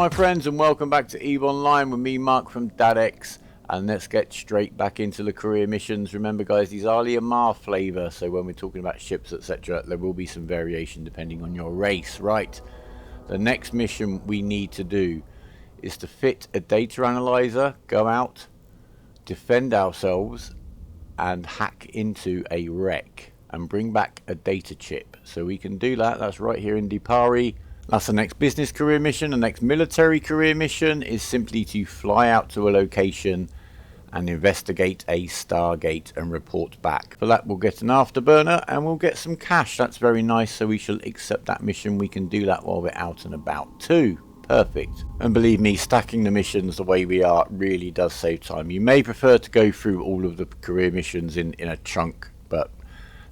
my friends, and welcome back to EVE Online with me, Mark from DadX. And let's get straight back into the career missions. Remember guys, these are the Amarr flavour, so when we're talking about ships, etc., there will be some variation depending on your race. Right, the next mission we need to do is to fit a data analyzer, go out, defend ourselves, and hack into a wreck and bring back a data chip. So we can do that. That's right here in Dipari. That's the next business career mission. The next military career mission is simply to fly out to a location and investigate a Stargate and report back. For that we'll get an afterburner and we'll get some cash. That's very nice, so we shall accept that mission. We can do that while we're out and about too. Perfect. And believe me, stacking the missions the way we are really does save time. You may prefer to go through all of the career missions in a chunk, but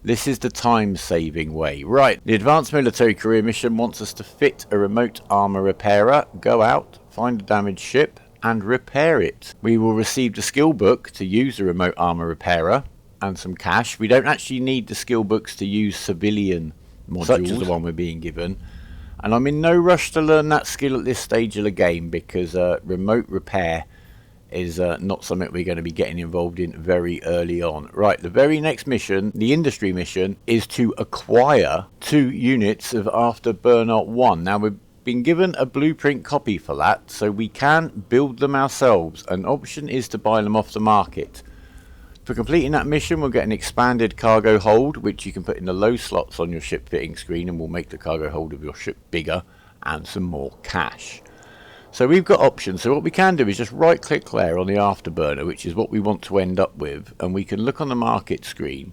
this is the time-saving way. Right, the advanced military career mission wants us to fit a remote armor repairer, go out, find a damaged ship, and repair it. We will receive the skill book to use the remote armor repairer, and some cash. We don't actually need the skill books to use civilian modules, such as the one we're being given. And I'm in no rush to learn that skill at this stage of the game, because remote repair is not something we're going to be getting involved in very early on. Right, the very next mission, the industry mission, is to acquire 2 units of Afterburner 1. Now we've been given a blueprint copy for that, so we can build them ourselves. An option is to buy them off the market. For completing that mission, we'll get an expanded cargo hold, which you can put in the low slots on your ship fitting screen, and will make the cargo hold of your ship bigger, and some more cash. So we've got options. So what we can do is just right click there on the afterburner, which is what we want to end up with, and we can look on the market screen.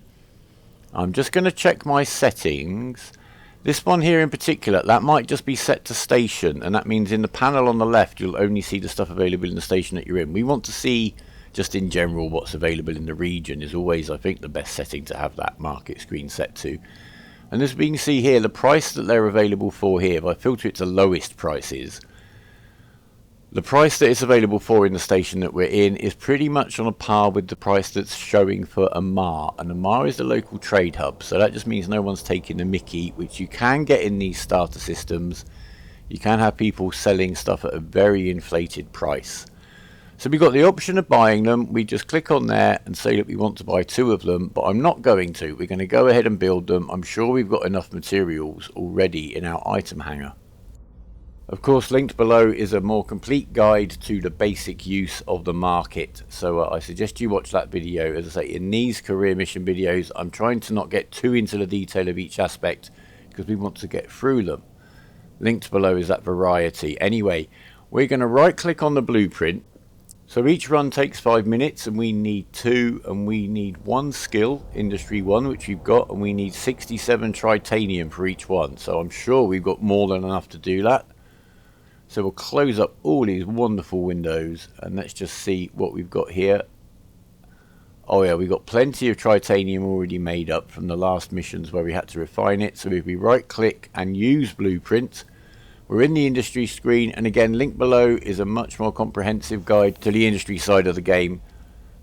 I'm just going to check my settings. This one here in particular, that might just be set to station, and that means in the panel on the left you'll only see the stuff available in the station that you're in. We want to see just in general what's available in the region. Is always, I think, the best setting to have that market screen set to. And as we can see here, the price that they're available for here, if I filter it to lowest prices, the price that it's available for in the station that we're in is pretty much on a par with the price that's showing for Amarr. And Amarr is the local trade hub, so that just means no one's taking the mickey, which you can get in these starter systems. You can have people selling stuff at a very inflated price. So we've got the option of buying them. We just click on there and say that we want to buy 2 of them, but I'm not going to. We're going to go ahead and build them. I'm sure we've got enough materials already in our item hanger. Of course, linked below is a more complete guide to the basic use of the market. So I suggest you watch that video. As I say, in these career mission videos, I'm trying to not get too into the detail of each aspect, because we want to get through them. Linked below is that variety. Anyway, we're going to right click on the blueprint. So each run takes 5 minutes, and we need 2, and we need 1 skill, industry 1, which we've got, and we need 67 tritanium for each one. So I'm sure we've got more than enough to do that. So we'll close up all these wonderful windows, and let's just see what we've got here. Oh yeah, we've got plenty of tritanium already made up from the last missions where we had to refine it. So if we right click and use blueprint, we're in the industry screen, and again, link below is a much more comprehensive guide to the industry side of the game.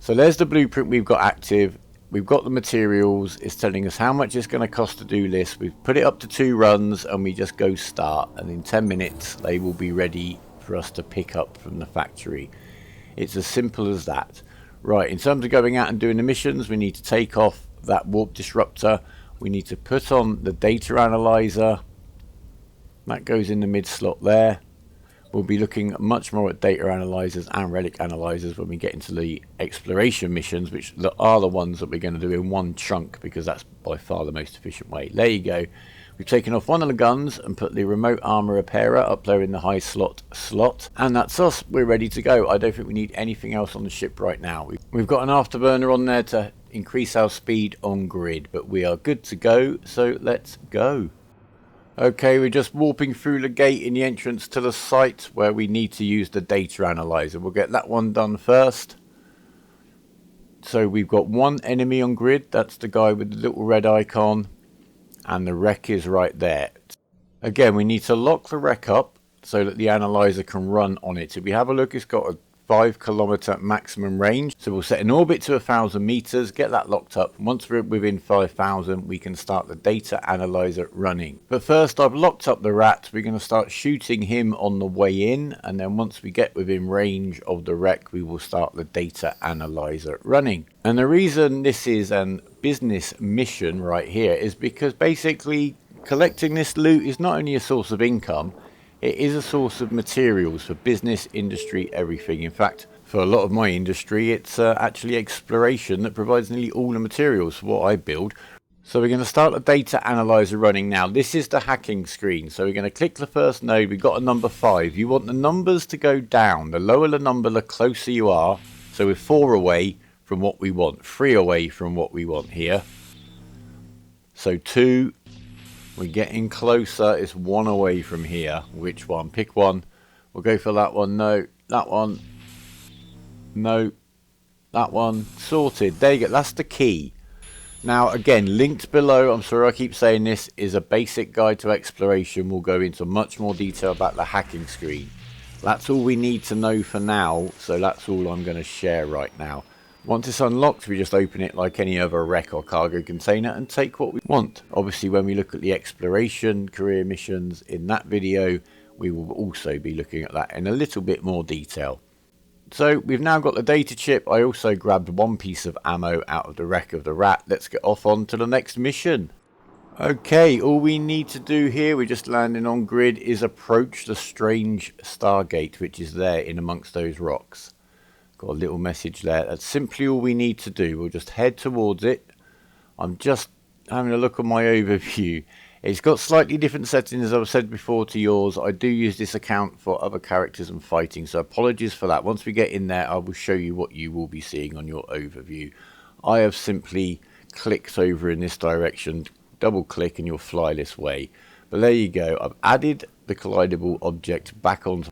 So there's the blueprint we've got active. We've got the materials. It's telling us how much it's going to cost to do this. We've put it up to 2 runs, and we just go start, and in 10 minutes they will be ready for us to pick up from the factory. It's as simple as that. Right, in terms of going out and doing the missions, we need to take off that warp disruptor. We need to put on the data analyzer. That goes in the mid slot there. We'll be looking much more at data analyzers and relic analyzers when we get into the exploration missions, which are the ones that we're going to do in one chunk, because that's by far the most efficient way. There you go. We've taken off one of the guns and put the remote armor repairer up there in the high slot, and that's us. We're ready to go. I don't think we need anything else on the ship right now. We've got an afterburner on there to increase our speed on grid, but we are good to go, so let's go. Okay, we're just warping through the gate in the entrance to the site where we need to use the data analyzer. We'll get that one done first. So we've got 1 enemy on grid. That's the guy with the little red icon. And the wreck is right there. Again, we need to lock the wreck up so that the analyzer can run on it. If we have a look, it's got a 5 kilometer maximum range. So we'll set an orbit to 1,000 meters, get that locked up. Once we're within 5,000, we can start the data analyzer running. But first, I've locked up the rat. We're going to start shooting him on the way in, and then once we get within range of the wreck, we will start the data analyzer running. And the reason this is an business mission right here is because basically collecting this loot is not only a source of income, it is a source of materials for business, industry, everything. In fact, for a lot of my industry, it's actually exploration that provides nearly all the materials for what I build. So we're going to start the data analyzer running now. This is the hacking screen. So we're going to click the first node. We've got a number 5. You want the numbers to go down. The lower the number, the closer you are. So we're 4 away from what we want. 3 away from what we want here. So 2. We're getting closer. It's 1 away from here. Which one? Pick one. We'll go for that one. No. That one. No. That one. Sorted. There you go. That's the key. Now, again, linked below, I'm sorry I keep saying this, is a basic guide to exploration. We'll go into much more detail about the hacking screen. That's all we need to know for now. So that's all I'm going to share right now. Once it's unlocked, we just open it like any other wreck or cargo container and take what we want. Obviously, when we look at the exploration career missions in that video, we will also be looking at that in a little bit more detail. So we've now got the data chip. I also grabbed 1 piece of ammo out of the wreck of the rat. Let's get off on to the next mission. Okay, all we need to do here, we're just landing on grid, is approach the strange Stargate, which is there in amongst those rocks. Got a little message there. That's simply all we need to do. We'll just head towards it. I'm just having a look at my overview. It's got slightly different settings, as I've said before, to yours. I do use this account for other characters and fighting, so apologies for that. Once we get in there, I will show you what you will be seeing on your overview. I have simply clicked over in this direction, double click, and you'll fly this way. But there you go. I've added the collidable object back onto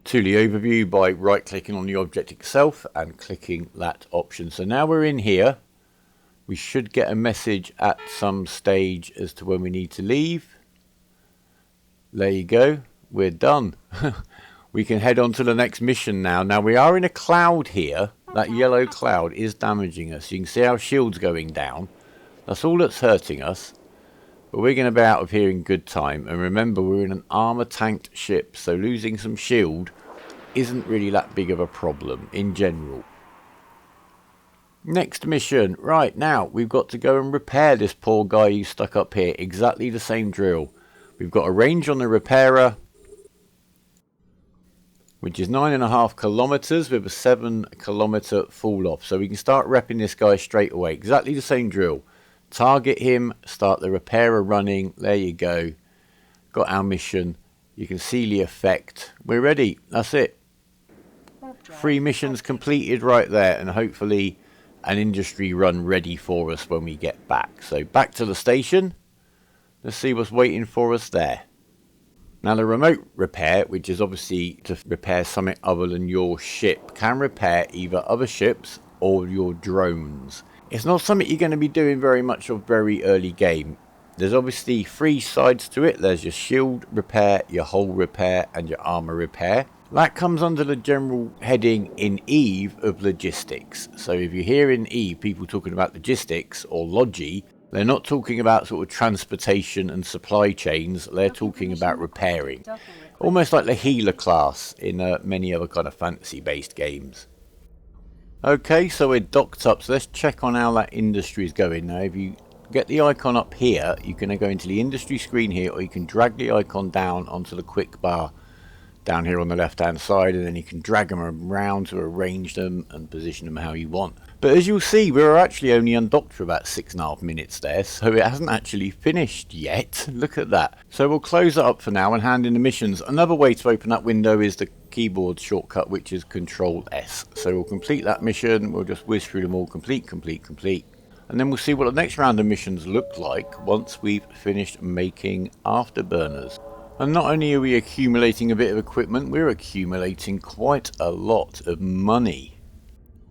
the overview by right clicking on the object itself and clicking that option. So now we're in here. We should get a message at some stage as to when we need to leave. There you go. We're done. We can head on to the next mission now. Now we are in a cloud here. That yellow cloud is damaging us. You can see our shield's going down. That's all that's hurting us. But we're going to be out of here in good time. And remember, we're in an armor tanked ship, so losing some shield isn't really that big of a problem in general. Next mission. Right, now we've got to go and repair this poor guy who's stuck up here. Exactly the same drill. We've got a range on the repairer, which is 9.5 kilometers with a 7 kilometer fall off. So we can start repping this guy straight away. Exactly the same drill. Target him, start the repairer running. There you go. Got our mission. You can see the effect. We're ready. That's it. 3 missions completed right there, and hopefully an industry run ready for us when we get back. So back to the station. Let's see what's waiting for us there. Now the remote repair, which is obviously to repair something other than your ship, can repair either other ships or your drones. It's not something you're going to be doing very much of very early game. There's obviously 3 sides to it. There's your shield repair, your hull repair, and your armor repair. That comes under the general heading in EVE of logistics. So if you hear in EVE people talking about logistics or logi, they're not talking about sort of transportation and supply chains. They're talking about repairing. Almost like the healer class in many other kind of fantasy based games. Okay, so we're docked up, so let's check on how that industry is going. Now if you get the icon up here, you can go into the industry screen here, or you can drag the icon down onto the quick bar down here on the left hand side, and then you can drag them around to arrange them and position them how you want. But as you'll see, we're actually only undocked for about 6.5 minutes there, so it hasn't actually finished yet. Look at that. So we'll close that up for now and hand in the missions. Another way to open that window is the keyboard shortcut, which is Control S. So we'll complete that mission. We'll just whiz through them all. Complete. And then we'll see what the next round of missions look like once we've finished making afterburners. And not only are we accumulating a bit of equipment, we're accumulating quite a lot of money.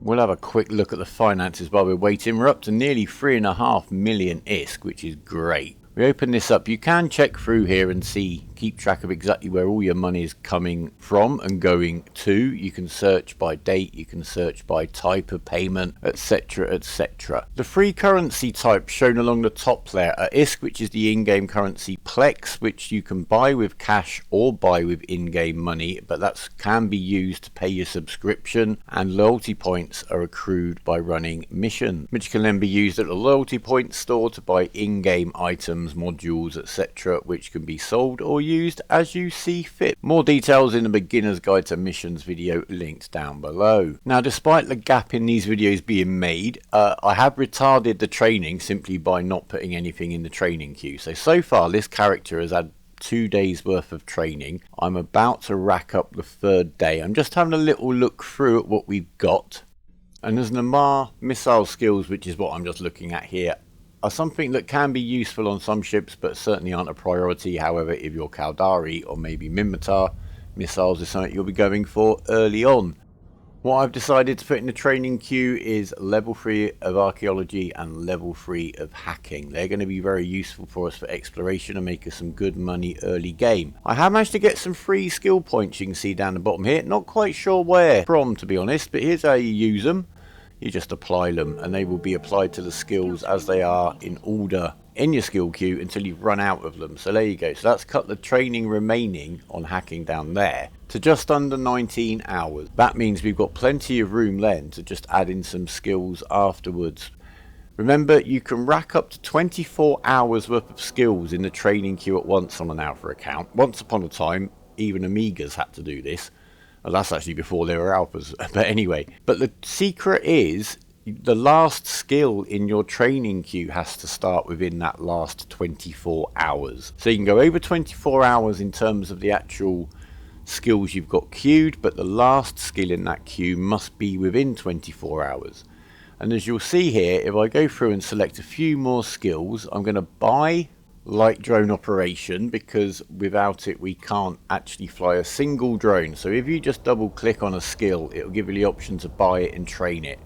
We'll have a quick look at the finances while we're waiting. We're up to nearly 3.5 million ISK, which is great. We open this up. You can check through here and see keep track of exactly where all your money is coming from and going to. You can search by date, you can search by type of payment, etc, etc. The free currency types shown along the top there are ISK, which is the in-game currency, Plex, which you can buy with cash or buy with in-game money, but that can be used to pay your subscription, and loyalty points are accrued by running missions, which can then be used at the loyalty point store to buy in-game items, modules, etc, which can be sold or used as you see fit. More details in the beginner's guide to missions video linked down below. Now, despite the gap in these videos being made, I have retarded the training simply by not putting anything in the training queue. So far this character has had 2 days worth of training. I'm about to rack up the 3rd day. I'm just having a little look through at what we've got. And there's an Amarr missile skills, which is what I'm just looking at here, are something that can be useful on some ships but certainly aren't a priority. However, if you're Caldari or maybe Minmatar, missiles is something you'll be going for early on. What I've decided to put in the training queue is level 3 of archaeology and level 3 of hacking. They're going to be very useful for us for exploration and make us some good money early game. I have managed to get some free skill points you can see down the bottom here. Not quite sure where from, to be honest, but here's how you use them. You just apply them and they will be applied to the skills as they are in order in your skill queue until you've run out of them. So there you go. So that's cut the training remaining on hacking down there to just under 19 hours. That means we've got plenty of room then to just add in some skills afterwards. Remember, you can rack up to 24 hours worth of skills in the training queue at once on an Alpha account. Once upon a time, even Amigas had to do this. Well, that's actually before there were Alphas. But anyway, but the secret is the last skill in your training queue has to start within that last 24 hours. So you can go over 24 hours in terms of the actual skills you've got queued, but the last skill in that queue must be within 24 hours. And as you'll see here, if I go through and select a few more skills, I'm going to buy light drone operation, because without it we can't actually fly a single drone. So if you just double click on a skill, it will give you the option to buy it and train it.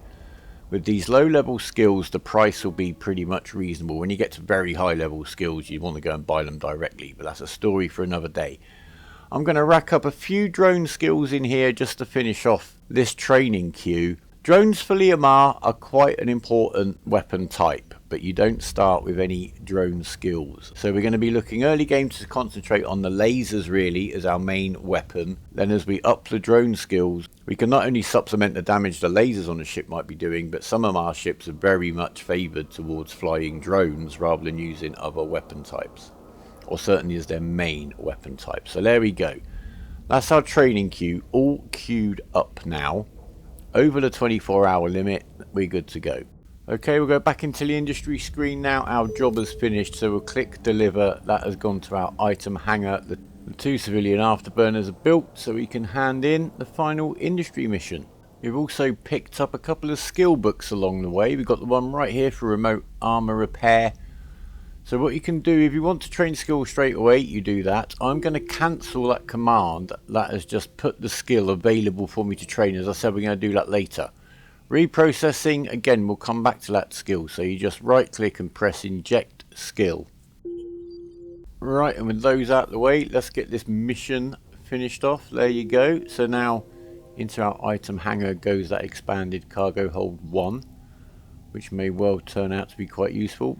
With these low level skills, the price will be pretty much reasonable. When you get to very high level skills, you want to go and buy them directly, but that's a story for another day. I'm going to rack up a few drone skills in here just to finish off this training queue. Drones for Amarr are quite an important weapon type, but you don't start with any drone skills. So we're going to be looking early game to concentrate on the lasers really as our main weapon. Then as we up the drone skills, we can not only supplement the damage the lasers on the ship might be doing, but some of our ships are very much favoured towards flying drones rather than using other weapon types, or certainly as their main weapon type. So there we go. That's our training queue all queued up now. Over the 24-hour limit, we're good to go. Okay, we'll go back into the industry screen now. Our job is finished, so we'll click deliver. That has gone to our item hangar. The 2 civilian afterburners are built, so we can hand in the final industry mission. We've also picked up a couple of skill books along the way. We've got the one right here for remote armor repair. So what you can do, if you want to train skill straight away, you do that. I'm going to cancel that command that has just put the skill available for me to train. As I said, we're going to do that later. Reprocessing, again, we'll come back to that skill. So you just right click and press inject skill. Right, and with those out of the way, let's get this mission finished off. There you go. So now into our item hangar goes that expanded cargo hold 1, which may well turn out to be quite useful.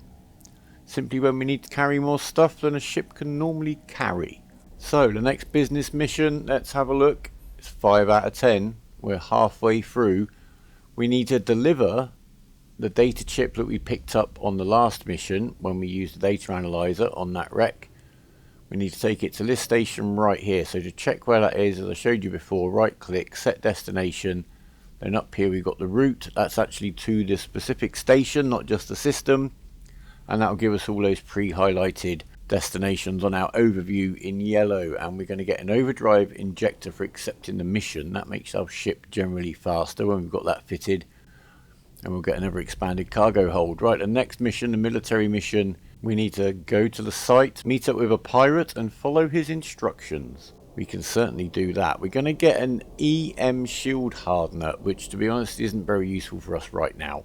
Simply when we need to carry more stuff than a ship can normally carry. So the next business mission, let's have a look. It's 5 out of 10. We're halfway through. We need to deliver the data chip that we picked up on the last mission when we used the data analyzer on that wreck. We need to take it to this station right here. So to check where that is, as I showed you before, right click, set destination. Then up here we've got the route. That's actually to the specific station, not just the system. And that will give us all those pre-highlighted destinations on our overview in yellow. And we're going to get an overdrive injector for accepting the mission. That makes our ship generally faster when we've got that fitted. And we'll get another expanded cargo hold. Right, the next mission, the military mission, we need to go to the site, meet up with a pirate and follow his instructions. We can certainly do that. We're going to get an EM shield hardener, which to be honest isn't very useful for us right now.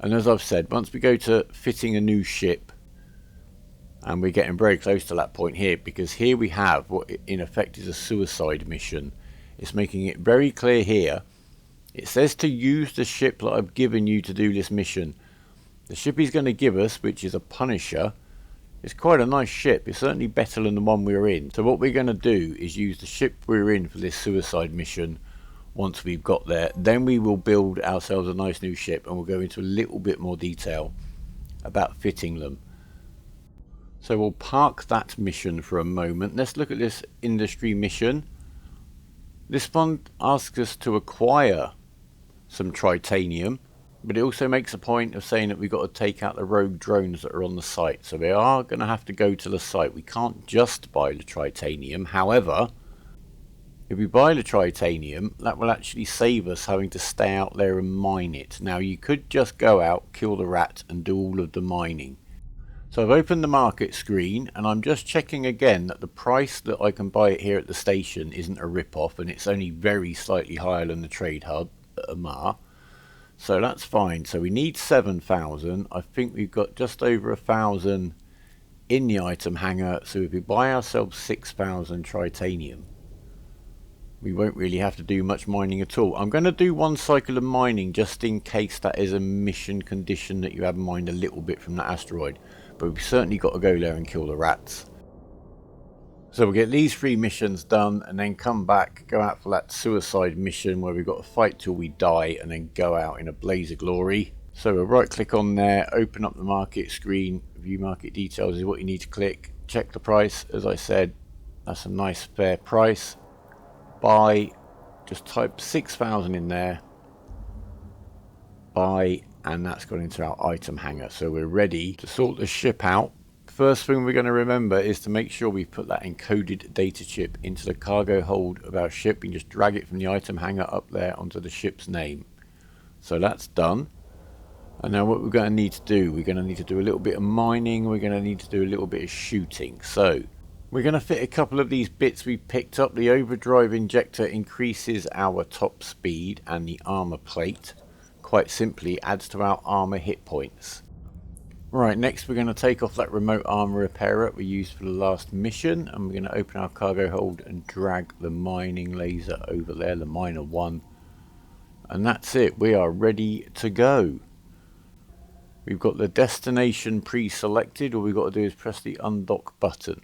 And as I've said, once we go to fitting a new ship, And we're getting very close to that point here, because here we have what in effect is a suicide mission. It's making it very clear here. It says to use the ship that I've given you to do this mission. The ship he's going to give us, which is a Punisher, is quite a nice ship. It's certainly better than the one we're in. So what we're going to do is use the ship we're in for this suicide mission. Once we've got there, then we will build ourselves a nice new ship, and we'll go into a little bit more detail about fitting them. So we'll park that mission for a moment. Let's look at this industry mission. This one asks us to acquire some tritanium, but it also makes a point of saying that we've got to take out the rogue drones that are on the site. So we are going to have to go to the site. We can't just buy the tritanium. However, if we buy the tritanium, that will actually save us having to stay out there and mine it. Now, you could just go out, kill the rat, and do all of the mining. So I've opened the market screen, and I'm just checking again that the price that I can buy it here at the station isn't a rip-off, and it's only very slightly higher than the trade hub at Amarr. So that's fine. So we need 7,000. I think we've got just over 1,000 in the item hanger. So if we buy ourselves 6,000 tritanium, we won't really have to do much mining at all. I'm going to do one cycle of mining just in case that is a mission condition that you have mined a little bit from that asteroid. But we've certainly got to go there and kill the rats. So we'll get these 3 missions done and then come back, go out for that suicide mission where we've got to fight till we die and then go out in a blaze of glory. So we'll right click on there, open up the market screen, view market details is what you need to click. Check the price, as I said, that's a nice fair price. Buy, just type 6,000 in there, buy, and that's gone into our item hanger. So we're ready to sort the ship out. First thing we're going to remember is to make sure we put that encoded data chip into the cargo hold of our ship and just drag it from the item hanger up there onto the ship's name. So that's done. And now what we're going to need to do, we're going to need to do a little bit of mining, we're going to need to do a little bit of shooting. So we're going to fit a couple of these bits we picked up. The overdrive injector increases our top speed, and the armor plate quite simply adds to our armor hit points. Right, next we're going to take off that remote armor repairer we used for the last mission, and we're going to open our cargo hold and drag the mining laser over there, the miner 1. And that's it, we are ready to go. We've got the destination pre-selected. All we've got to do is press the undock button.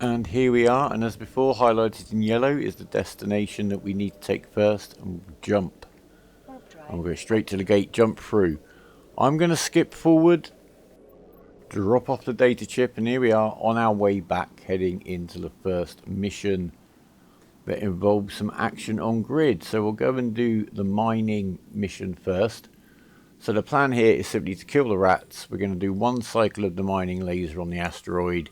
And here we are, and as before, highlighted in yellow is the destination that we need to take first, and we'll jump. And we'll go straight to the gate, jump through. I'm going to skip forward, drop off the data chip, and here we are on our way back, heading into the first mission that involves some action on grid. So we'll go and do the mining mission first. So the plan here is simply to kill the rats. We're going to do one cycle of the mining laser on the asteroid,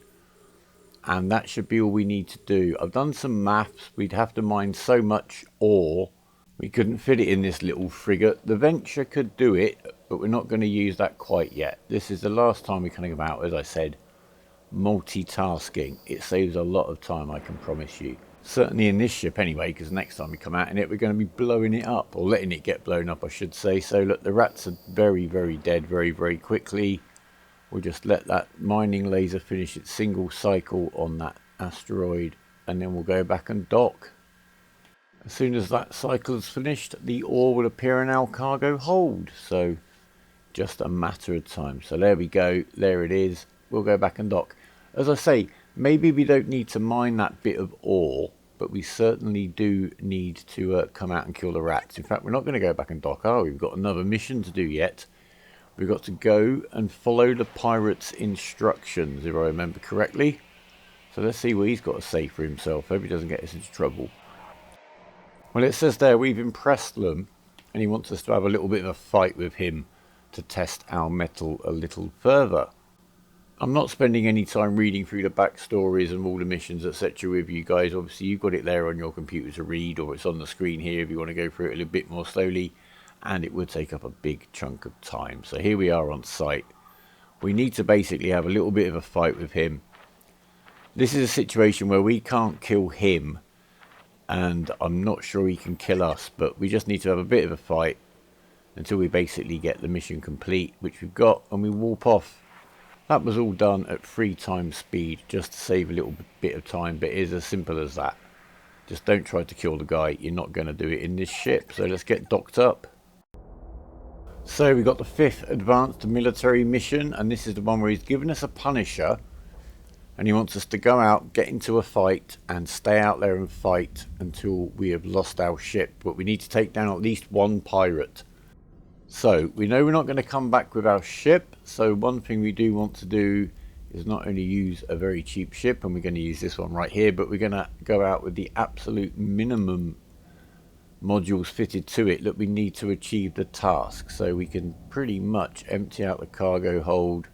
and that should be all we need to do. I've done some maths. We'd have to mine so much ore, we couldn't fit it in this little frigate. The Venture could do it, but we're not going to use that quite yet. This is the last time we can come out, as I said, multitasking. It saves a lot of time, I can promise you. Certainly in this ship anyway, because next time we come out in it, we're going to be blowing it up, or letting it get blown up, I should say. So look, the rats are very, very dead very, very quickly. We'll just let that mining laser finish its single cycle on that asteroid, and then we'll go back and dock. As soon as that cycle is finished, the ore will appear in our cargo hold. So just a matter of time. So there we go, there it is. We'll go back and dock. As I say, maybe we don't need to mine that bit of ore, but we certainly do need to come out and kill the rats. In fact, we're not going to go back and dock. Oh, we've got another mission to do yet. We've got to go and follow the pirate's instructions, if I remember correctly. So let's see what he's got to say for himself. Hope he doesn't get us into trouble. Well, it says there we've impressed them, and he wants us to have a little bit of a fight with him to test our metal a little further. I'm not spending any time reading through the backstories and all the missions, etc. with you guys. Obviously, you've got it there on your computer to read, or it's on the screen here if you want to go through it a little bit more slowly, and it would take up a big chunk of time. So here we are on site. We need to basically have a little bit of a fight with him. This is a situation where we can't kill him, and I'm not sure he can kill us, but we just need to have a bit of a fight until we basically get the mission complete, which we've got, and we warp off. That was all done at 3 times speed, just to save a little bit of time, but it is as simple as that. Just don't try to kill the guy, you're not going to do it in this ship. So let's get docked up. So we got the 5th advanced military mission, and this is the one where he's given us a Punisher, and he wants us to go out, get into a fight, and stay out there and fight until we have lost our ship. But we need to take down at least 1 pirate. So we know we're not going to come back with our ship, so one thing we do want to do is not only use a very cheap ship, and we're going to use this one right here, but we're going to go out with the absolute minimum modules fitted to it that we need to achieve the task. So we can pretty much empty out the cargo hold.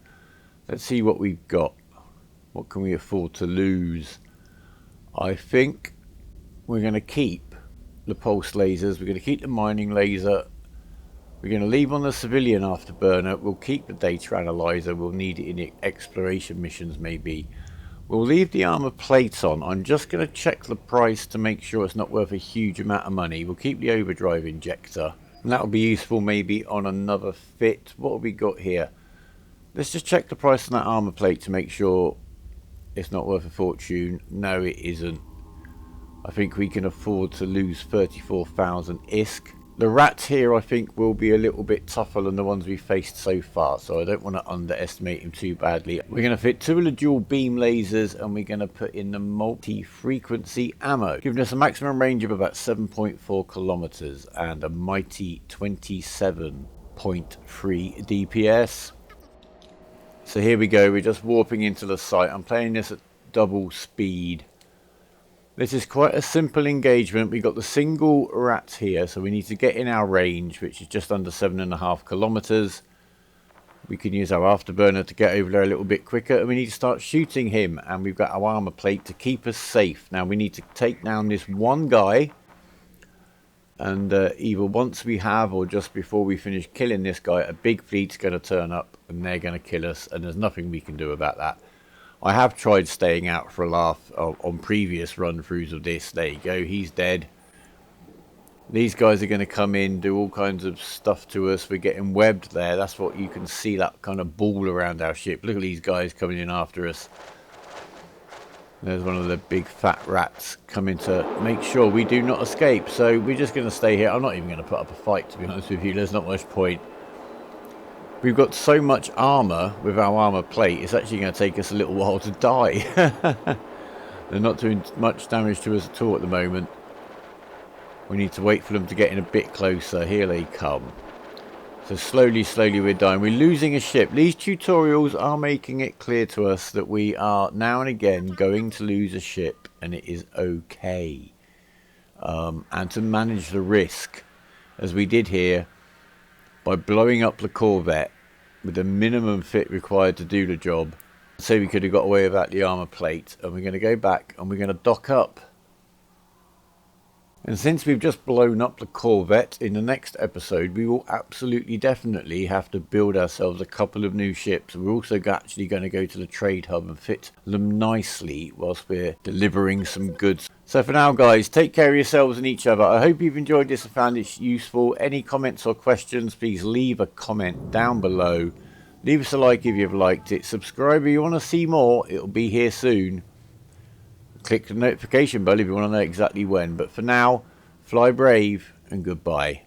Let's see what we've got. What can we afford to lose? I think we're going to keep the pulse lasers, we're going to keep the mining laser, we're going to leave on the civilian afterburner, we'll keep the data analyzer, we'll need it in exploration missions maybe. We'll leave the armor plate on. I'm just going to check the price to make sure it's not worth a huge amount of money. We'll keep the overdrive injector, and that will be useful maybe on another fit. What have we got here? Let's just check the price on that armor plate to make sure it's not worth a fortune. No, it isn't. I think we can afford to lose 34,000 ISK. The rats here I think will be a little bit tougher than the ones we've faced so far, so I don't want to underestimate him too badly. We're going to fit 2 of the dual beam lasers, and we're going to put in the multi-frequency ammo, giving us a maximum range of about 7.4 kilometers and a mighty 27.3 DPS. So here we go, we're just warping into the site. I'm playing this at double speed. This is quite a simple engagement. We've got the single rat here, so we need to get in our range, which is just under 7.5 kilometers. We can use our afterburner to get over there a little bit quicker, and we need to start shooting him, and we've got our armor plate to keep us safe. Now we need to take down this one guy, and either once we have or just before we finish killing this guy, a big fleet's going to turn up and they're going to kill us, and there's nothing we can do about that. I have tried staying out for a laugh on previous run-throughs of this. There you go, he's dead. These guys are going to come in, do all kinds of stuff to us. We're getting webbed there. That's what you can see, that kind of ball around our ship. Look at these guys coming in after us. There's one of the big fat rats coming to make sure we do not escape. So we're just going to stay here. I'm not even going to put up a fight, to be honest with you. There's not much point. We've got so much armor with our armor plate, it's actually going to take us a little while to die. They're not doing much damage to us at all at the moment. We need to wait for them to get in a bit closer. Here they come. So slowly we're dying. We're losing a ship. These tutorials are making it clear to us that we are now and again going to lose a ship, and it is okay. And to manage the risk, as we did here, by blowing up the Corvette with the minimum fit required to do the job. So we could have got away without the armor plate, and we're going to go back and we're going to dock up. And since we've just blown up the Corvette, in the next episode we will absolutely definitely have to build ourselves a couple of new ships. We're also actually going to go to the trade hub and fit them nicely whilst we're delivering some goods. So for now guys, take care of yourselves and each other. I hope you've enjoyed this and found it useful. Any comments or questions, please leave a comment down below. Leave us a like if you've liked it. Subscribe if you want to see more. It'll be here soon. Click the notification bell if you want to know exactly when. But for now, fly brave and goodbye.